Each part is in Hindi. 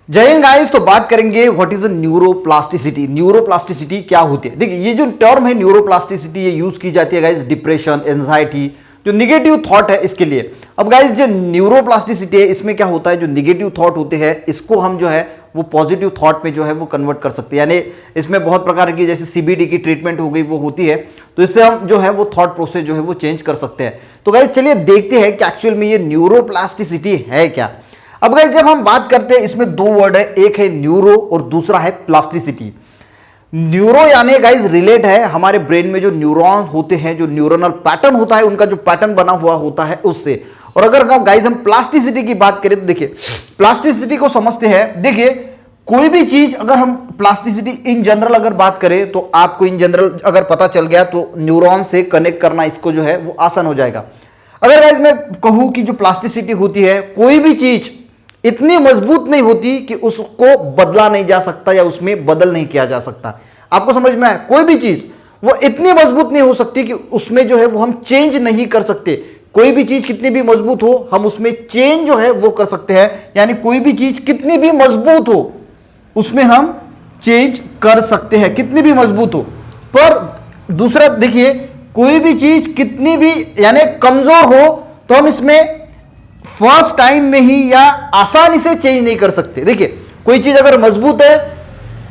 जय हिंद गाइस। तो बात करेंगे व्हाट इज न्यूरोप्लास्टिसिटी। न्यूरोप्लास्टिसिटी क्या होती है? देखिए, ये जो टर्म है न्यूरोप्लास्टिसिटी, ये यूज की जाती है गाइस डिप्रेशन, एंजाइटी, जो निगेटिव थॉट है इसके लिए। अब गाइस जो न्यूरोप्लास्टिसिटी है, इसमें क्या होता है, जो निगेटिव थॉट होते हैं इसको हम जो है वो पॉजिटिव थॉट में जो है वो कन्वर्ट कर सकते हैं। यानी इसमें बहुत प्रकार की, जैसे सीबीडी की ट्रीटमेंट हो गई, वो होती है, तो इससे हम जो है वो थॉट प्रोसेस जो है वो चेंज कर सकते हैं। तो गाइस चलिए देखते हैं कि एक्चुअल में ये न्यूरोप्लास्टिसिटी है क्या। अब गाइस जब हम बात करते हैं, इसमें दो वर्ड है, एक है न्यूरो और दूसरा है प्लास्टिसिटी। न्यूरो यानी गाइस रिलेट है हमारे ब्रेन में जो न्यूरॉन होते हैं, जो न्यूरोनल पैटर्न होता है, उनका जो पैटर्न बना हुआ होता है उससे। और अगर गाइस हम प्लास्टिसिटी की बात करें तो देखिए, प्लास्टिसिटी को समझते हैं। देखिए, कोई भी चीज अगर हम प्लास्टिसिटी इन जनरल अगर बात करें तो आपको इन जनरल अगर पता चल गया तो न्यूरॉन से कनेक्ट करना इसको जो है वो आसान हो जाएगा। अगर गाइस मैं कहूं कि जो प्लास्टिसिटी होती है, कोई भी चीज इतनी मजबूत नहीं होती कि उसको बदला नहीं जा सकता या उसमें बदल नहीं किया जा सकता। आपको समझ में आया? कोई भी चीज वो इतनी मजबूत नहीं हो सकती कि उसमें जो है वो हम चेंज नहीं कर सकते। कोई भी चीज कितनी भी मजबूत हो, हम उसमें चेंज जो है वो कर सकते हैं। यानी कोई भी चीज कितनी भी मजबूत हो उसमें हम चेंज कर सकते हैं, कितनी भी मजबूत हो। पर दूसरा देखिए, कोई भी चीज कितनी भी यानी कमजोर हो तो हम इसमें फर्स्ट टाइम में ही या आसानी से चेंज नहीं कर सकते। देखिए, कोई चीज अगर मजबूत है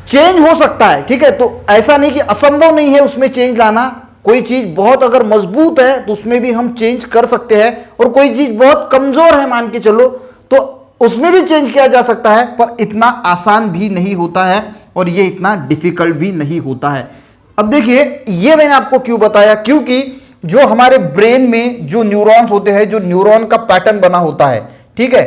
चेंज हो सकता है, ठीक है, तो ऐसा नहीं कि असंभव नहीं है उसमें चेंज लाना। कोई चीज बहुत अगर मजबूत है तो उसमें भी हम चेंज कर सकते हैं, और कोई चीज बहुत कमजोर है मान के चलो तो उसमें भी चेंज किया जा सकता है, पर इतना आसान भी नहीं होता है और ये इतना डिफिकल्ट भी नहीं होता है। अब देखिए, ये मैंने आपको क्यों बताया, क्योंकि जो हमारे ब्रेन में जो न्यूरॉन्स होते हैं, जो न्यूरॉन का पैटर्न बना होता है, ठीक है।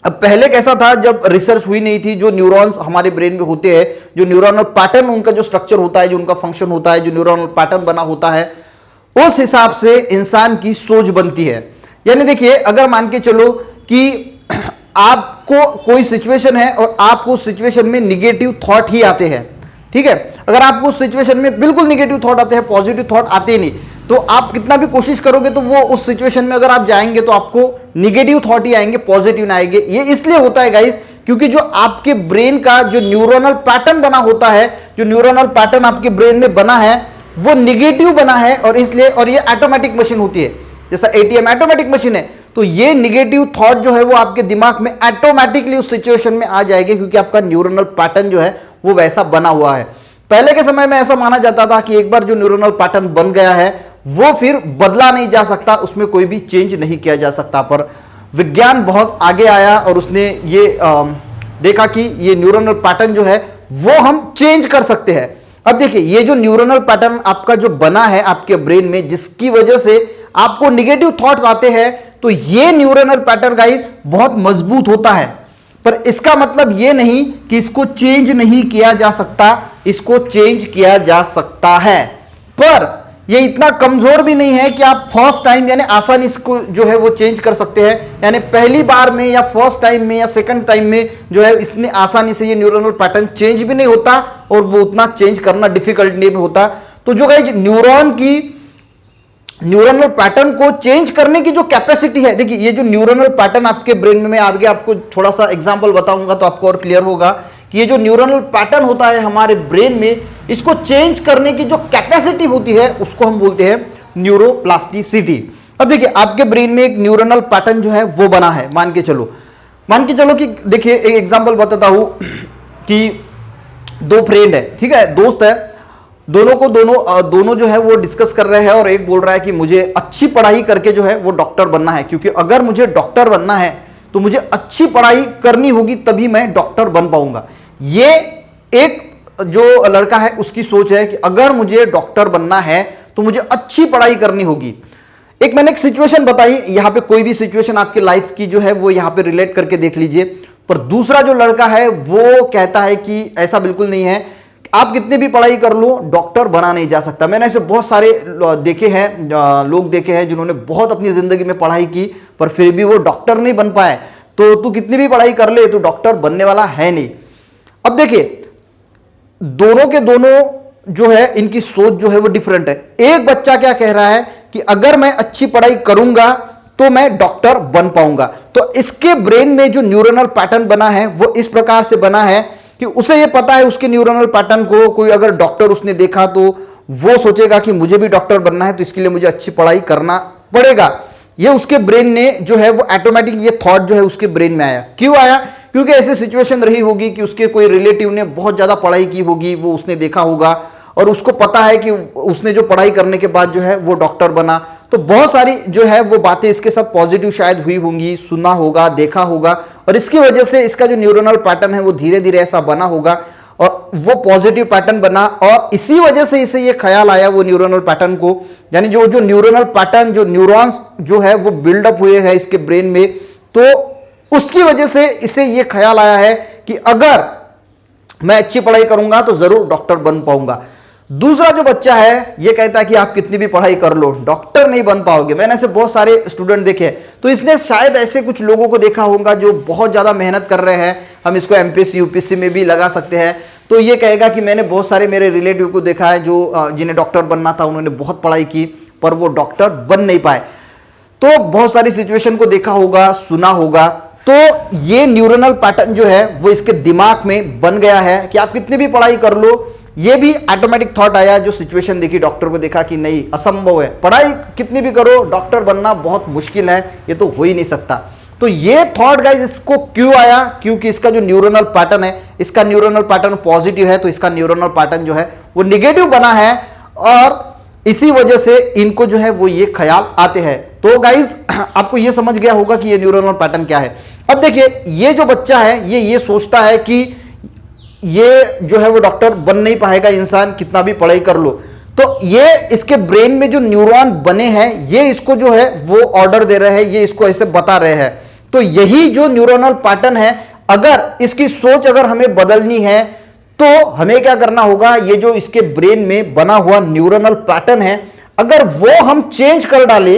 अब पहले कैसा था, जब रिसर्च हुई नहीं थी, जो न्यूरॉन्स हमारे ब्रेन में होते हैं, जो न्यूरॉनल पैटर्न, उनका जो स्ट्रक्चर होता है, जो उनका फंक्शन होता है, जो न्यूरॉनल पैटर्न बना होता है, उस हिसाब से इंसान की सोच बनती है। यानी देखिए, अगर मान के चलो कि आपको कोई सिचुएशन है और आपको सिचुएशन में निगेटिव थॉट ही आते हैं, ठीक है। अगर आपको सिचुएशन में बिल्कुल निगेटिव थॉट आते हैं, पॉजिटिव थॉट आते ही नहीं, तो आप कितना भी कोशिश करोगे तो वो उस सिचुएशन में अगर आप जाएंगे तो आपको निगेटिव थॉट ही आएंगे, पॉजिटिव ना आएंगे। ये इसलिए होता है गाइस, क्योंकि जो आपके ब्रेन का जो न्यूरोनल पैटर्न बना होता है, जो न्यूरोनल पैटर्न आपके ब्रेन में बना है वो निगेटिव बना है, और इसलिए, और ये ऑटोमेटिक मशीन होती है, जैसा एटीएम ऑटोमेटिक मशीन है, तो ये निगेटिव थॉट जो है वो आपके दिमाग में ऑटोमेटिकली उस सिचुएशन में आ जाएगी, क्योंकि आपका न्यूरोनल पैटर्न जो है वो वैसा बना हुआ है। पहले के समय में ऐसा माना जाता था कि एक बार जो न्यूरोनल पैटर्न बन गया है वो फिर बदला नहीं जा सकता, उसमें कोई भी चेंज नहीं किया जा सकता। पर विज्ञान बहुत आगे आया और उसने ये देखा कि ये न्यूरोनल पैटर्न जो है वो हम चेंज कर सकते हैं। अब देखिए, ये जो न्यूरोनल पैटर्न आपका जो बना है आपके ब्रेन में, जिसकी वजह से आपको निगेटिव थॉट्स आते हैं, तो ये न्यूरोनल पैटर्न गाइस बहुत मजबूत होता है। पर इसका मतलब ये नहीं कि इसको चेंज नहीं किया जा सकता, इसको चेंज किया जा सकता है। पर ये इतना कमजोर भी नहीं है कि आप फर्स्ट टाइम यानी आसानी इसको जो है वो चेंज कर सकते हैं। यानी पहली बार में या फर्स्ट टाइम में या सेकंड टाइम में जो है इतनी आसानी से ये न्यूरोनल पैटर्न चेंज भी नहीं होता, और वो उतना चेंज करना डिफिकल्ट नहीं होता। तो जो गाइस न्यूरॉन की न्यूरोनल पैटर्न को चेंज करने की जो कैपेसिटी है, देखिए ये जो न्यूरोनल पैटर्न आपके ब्रेन में, मैं आगे आपको थोड़ा सा एग्जांपल बताऊंगा तो आपको और क्लियर होगा कि ये जो न्यूरोनल पैटर्न होता है हमारे ब्रेन में, इसको चेंज करने की जो कैपेसिटी होती है उसको हम बोलते हैं न्यूरोप्लास्टिसिटी। अब देखिए, आपके ब्रेन में एक न्यूरोनल पैटर्न जो है वो बना है, मान के चलो कि देखिए एक एग्जांपल बताता हूं कि दो फ्रेंड है, ठीक है, दोस्त है, दोनों जो है वो डिस्कस कर रहे हैं, और एक बोल रहा है कि मुझे अच्छी पढ़ाई करके जो है वो डॉक्टर बनना है, क्योंकि अगर मुझे डॉक्टर बनना है तो मुझे अच्छी पढ़ाई करनी होगी तभी मैं डॉक्टर बन पाऊंगा। ये एक जो लड़का है उसकी सोच है कि अगर मुझे डॉक्टर बनना है तो मुझे अच्छी पढ़ाई करनी होगी। एक मैंने एक सिचुएशन बताई, यहां पे कोई भी सिचुएशन आपके लाइफ की जो है वो यहां पे रिलेट करके देख लीजिए। पर दूसरा जो लड़का है वो कहता है कि ऐसा बिल्कुल नहीं है, आप कितनी भी पढ़ाई कर लो डॉक्टर बना नहीं जा सकता। मैंने ऐसे बहुत सारे देखे हैं, लोग देखे हैं जिन्होंने बहुत अपनी जिंदगी में पढ़ाई की पर फिर भी वो डॉक्टर नहीं बन पाए। तो तू कितनी भी पढ़ाई कर ले तो डॉक्टर बनने वाला है नहीं। अब देखिए, दोनों के दोनों जो है इनकी सोच जो है वो डिफरेंट है। एक बच्चा क्या कह रहा है कि अगर मैं अच्छी पढ़ाई करूंगा तो मैं डॉक्टर बन पाऊंगा। तो इसके ब्रेन में जो न्यूरोनल पैटर्न बना है वो इस प्रकार से बना है कि उसे ये पता है उसके न्यूरोनल पैटर्न को, कोई अगर डॉक्टर उसने देखा तो वो सोचेगा कि मुझे भी डॉक्टर बनना है, तो इसके लिए मुझे अच्छी पढ़ाई करना पड़ेगा। ये उसके ब्रेन ने जो है वो ऑटोमेटिक ये थॉट जो है उसके ब्रेन में आया। क्यों आया? क्योंकि ऐसी सिचुएशन रही होगी कि उसके कोई रिलेटिव ने बहुत ज्यादा पढ़ाई की होगी, वो उसने देखा होगा और उसको पता है कि उसने जो पढ़ाई करने के बाद जो है वो डॉक्टर बना। तो बहुत सारी जो है वो बातें इसके साथ पॉजिटिव शायद हुई होंगी, सुना होगा, देखा होगा, और इसकी वजह से इसका जो न्यूरोनल पैटर्न है वो धीरे धीरे ऐसा बना होगा और वो पॉजिटिव पैटर्न बना, और इसी वजह से इसे ये ख्याल आया वो न्यूरोनल पैटर्न को, यानी जो जो न्यूरोनल पैटर्न, जो न्यूरॉन्स जो है वो बिल्डअप हुए हैं इसके ब्रेन में, तो उसकी वजह से इसे ये ख्याल आया है कि अगर मैं अच्छी पढ़ाई करूंगा तो जरूर डॉक्टर बन पाऊंगा। दूसरा जो बच्चा है ये कहता है कि आप कितनी भी पढ़ाई कर लो डॉक्टर नहीं बन पाओगे। मैंने ऐसे बहुत सारे स्टूडेंट देखे, तो इसने शायद ऐसे कुछ लोगों को देखा होगा जो बहुत ज्यादा मेहनत कर रहे हैं, हम इसको एमपीएससी यूपीएससी में भी लगा सकते हैं। तो ये कहेगा कि मैंने बहुत सारे मेरे रिलेटिव को देखा है जो जिन्हें डॉक्टर बनना था, उन्होंने बहुत पढ़ाई की पर वो डॉक्टर बन नहीं पाए। तो बहुत सारी सिचुएशन को देखा होगा, सुना होगा। तो ये न्यूरोनल पैटर्न जो है वो इसके दिमाग में बन गया है कि आप कितनी भी पढ़ाई कर लो। ये भी ऑटोमेटिक थॉट आया, जो सिचुएशन देखी, डॉक्टर को देखा कि नहीं, असंभव है, पढ़ाई कितनी भी करो डॉक्टर बनना बहुत मुश्किल है, ये तो हो ही नहीं सकता। तो ये थॉट गाइस इसको क्यों आया? क्योंकि इसका जो न्यूरोनल पैटर्न है, इसका न्यूरोनल पैटर्न पॉजिटिव है, तो इसका न्यूरोनल पैटर्न जो है वो निगेटिव बना है, और इसी वजह से इनको जो है वो ये ख्याल आते हैं। तो गाइज आपको ये समझ गया होगा कि ये न्यूरोनल पैटर्न क्या है। अब देखिए, ये जो बच्चा है ये सोचता है कि ये जो है वो डॉक्टर बन नहीं पाएगा इंसान, कितना भी पढ़ाई कर लो। तो ये इसके ब्रेन में जो न्यूरॉन बने हैं ये इसको जो है वो ऑर्डर दे रहे हैं, ये इसको ऐसे बता रहे हैं। तो यही जो न्यूरोनल पैटर्न है, अगर इसकी सोच अगर हमें बदलनी है तो हमें क्या करना होगा, ये जो इसके ब्रेन में बना हुआ न्यूरोनल पैटर्न है, अगर वो हम चेंज कर डाले,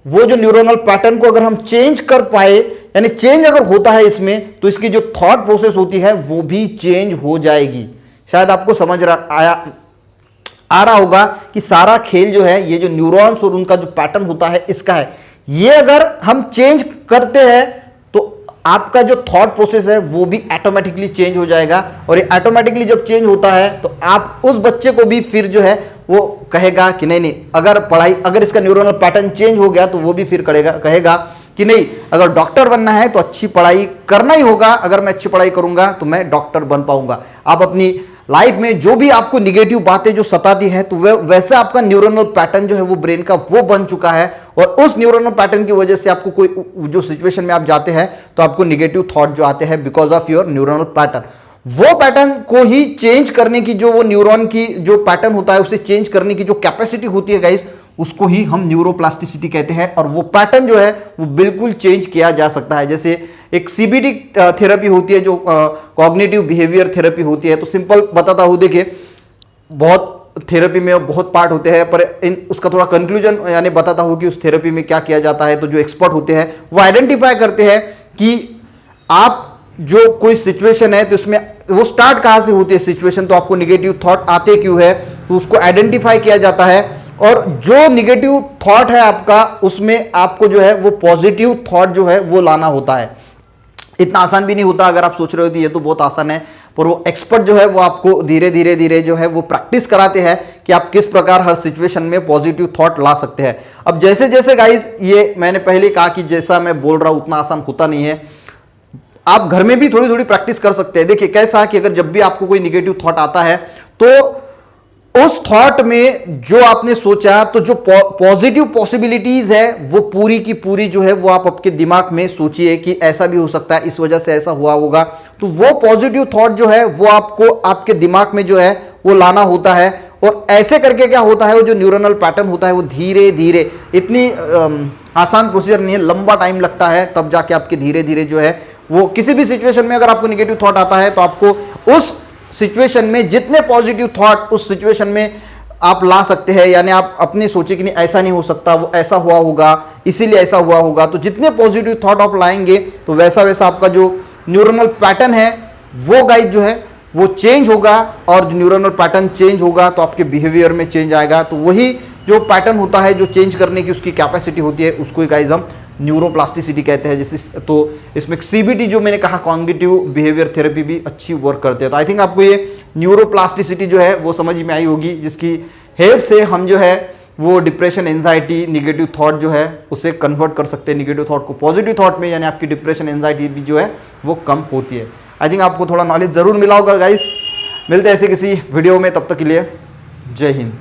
वो जो न्यूरोनल पैटर्न को अगर हम चेंज कर पाए, यानी चेंज अगर होता है इसमें, तो इसकी जो थॉट प्रोसेस होती है वो भी चेंज हो जाएगी। शायद आपको समझ आ रहा होगा कि सारा खेल जो है ये जो न्यूरॉन्स और उनका जो पैटर्न होता है इसका है। ये अगर हम चेंज करते हैं तो आपका जो थॉट प्रोसेस है वो भी ऑटोमेटिकली चेंज हो जाएगा, और ये ऑटोमेटिकली जब चेंज होता है तो आप उस बच्चे को भी फिर जो है वो कहेगा कि नहीं, अगर इसका न्यूरोनल पैटर्न चेंज हो गया तो वो भी फिर कहेगा कि नहीं, अगर डॉक्टर बनना है तो अच्छी पढ़ाई करना ही होगा, अगर मैं अच्छी पढ़ाई करूंगा तो मैं डॉक्टर बन पाऊंगा। आप अपनी लाइफ में जो भी आपको निगेटिव बातें जो सताती हैं, तो वैसे आपका न्यूरोनल पैटर्न जो है वो ब्रेन का वो बन चुका है, और उस न्यूरोनल पैटर्न की वजह से आपको कोई जो सिचुएशन में आप जाते हैं तो आपको निगेटिव थॉट जो आते हैं because of your neuronal pattern. वो पैटर्न को ही चेंज करने की, जो वो न्यूरॉन की जो पैटर्न होता है उसे चेंज करने की जो कैपेसिटी होती है गाइस, उसको ही हम न्यूरोप्लास्टिसिटी कहते हैं। और वो पैटर्न जो है वो बिल्कुल चेंज किया जा सकता है। जैसे एक सीबीटी थेरेपी होती है, जो कॉग्निटिव बिहेवियर थेरेपी होती है। तो सिंपल बताता हूं, देखिए बहुत थेरेपी में बहुत पार्ट होते हैं, पर उसका थोड़ा कंक्लूजन यानी बताता हूं कि उस थेरेपी में क्या किया जाता है। तो जो एक्सपर्ट होते हैं वो आइडेंटिफाई करते हैं कि आप जो कोई सिचुएशन है तो इसमें वो स्टार्ट कहां से होती है सिचुएशन, तो आपको निगेटिव थॉट आते क्यों है, तो उसको आइडेंटिफाई किया जाता है, और जो निगेटिव थॉट है आपका उसमें आपको जो है वो पॉजिटिव थॉट जो है वो लाना होता है। इतना आसान भी नहीं होता, अगर आप सोच रहे हो कि ये तो बहुत आसान है, पर वो एक्सपर्ट जो है वो आपको धीरे धीरे जो है वो प्रैक्टिस कराते हैं कि आप किस प्रकार हर सिचुएशन में पॉजिटिव थॉट ला सकते हैं। अब जैसे जैसे गाइज, ये मैंने पहले कहा कि जैसा मैं बोल रहा हूं उतना आसान होता नहीं है, आप घर में भी थोड़ी थोड़ी प्रैक्टिस कर सकते हैं। देखिए कैसा कि अगर जब भी आपको कोई निगेटिव थॉट आता है तो उस थॉट में जो आपने सोचा, तो जो पॉजिटिव पॉसिबिलिटीज है वो पूरी की पूरी जो है वो आप आपके दिमाग में सोचिए कि ऐसा भी हो सकता है, इस वजह से ऐसा हुआ होगा। तो वो पॉजिटिव थॉट जो है वो आपको आपके दिमाग में जो है वो लाना होता है, और ऐसे करके क्या होता है, वो जो न्यूरोनल पैटर्न होता है वो धीरे धीरे, इतनी आसान प्रोसीजर नहीं है, लंबा टाइम लगता है, तब जाके आपके धीरे धीरे जो है वो किसी भी सिचुएशन में अगर आपको निगेटिव थॉट आता है तो आपको उस सिचुएशन में जितने पॉजिटिव थॉट उस सिचुएशन में आप ला सकते हैं, यानी आप अपने सोचे कि नहीं ऐसा नहीं हो सकता, वो ऐसा हुआ होगा, इसीलिए ऐसा हुआ होगा, तो जितने पॉजिटिव थॉट आप लाएंगे तो वैसा वैसा आपका जो न्यूरोनल पैटर्न है वो गाइड जो है वो चेंज होगा, और जो न्यूरोनल पैटर्न चेंज होगा तो आपके बिहेवियर में चेंज आएगा। तो वही जो पैटर्न होता है, जो चेंज करने की उसकी कैपेसिटी होती है, उसको गाइज हम न्यूरोप्लास्टिसिटी कहते हैं जिस तो इसमें CBT जो मैंने कहा कॉग्निटिव बिहेवियर थेरेपी भी अच्छी वर्क करते हैं। तो आई थिंक आपको ये न्यूरोप्लास्टिसिटी जो है वो समझ में आई होगी, जिसकी हेल्प से हम जो है वो डिप्रेशन, एंजाइटी, निगेटिव थॉट जो है उसे कन्वर्ट कर सकते हैं निगेटिव थॉट को पॉजिटिव थॉट में, यानी आपकी डिप्रेशन, एंजाइटी भी जो है वो कम होती है। आई थिंक आपको थोड़ा नॉलेज जरूर मिला होगा गाइस। मिलते हैं ऐसे किसी वीडियो में, तब तक के लिए जय हिंद।